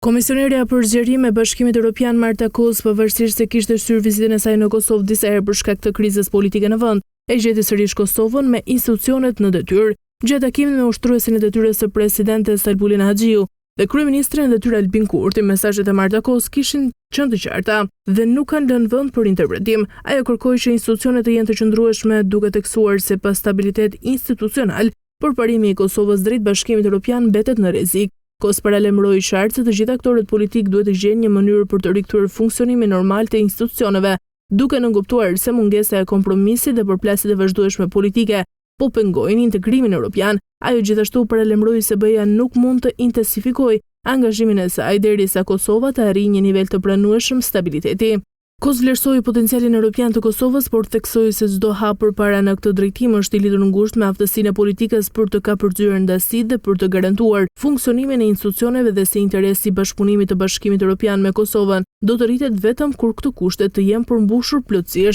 Komisionerja për zgjerim e Bashkimit Evropian Marta Kos, pavarësisht se kishte shtyr vizitën e saj në Kosovë disa herë për shkak të krizës politike në vend, e gjeti sërish Kosovën me institucionet në detyrë, gjatë takimit me ushtruesin e detyrës së presidentes Albulin Haxhiu dhe kryeministrin e detyrë Albin Kurti. Mesazhet e Marta Kos kishin qenë të qarta dhe nuk kanë lënë vend për interpretim. Ajo kërkoi që institucionet të jenë të qëndrueshme, duke theksuar se pa stabilitet institucional, përparimi i Kosovës drejt Bashkimit Evropian mbetet në rrezik. Kos paralemroi qartë se të gjithë aktorët politik duhet të gjejnë një mënyrë për të rikthyer funksionimin normal të institucioneve, duke nënkuptuar se mungesa e kompromisit dhe përplasjet e vazhdueshme politike po pengojnë integrimin evropian. Ajo gjithashtu paralemroi se BE-ja nuk mund të intensifikojë angazhimin e saj derisa Kosova të arrijë një nivel të pranueshëm stabiliteti. Kos vlerësoi potencialin evropian të Kosovës, por theksoi se çdo hap përpara në këtë drejtim është i lidhur ngushtë me aftësinë e politikës për të kapërcyer ndasitë dhe për të garantuar funksionimin e institucioneve dhe se interesi i bashkëpunimit të Bashkimit Evropian me Kosovën do të rritet vetëm kur këto kushte të jenë përmbushur plotësisht.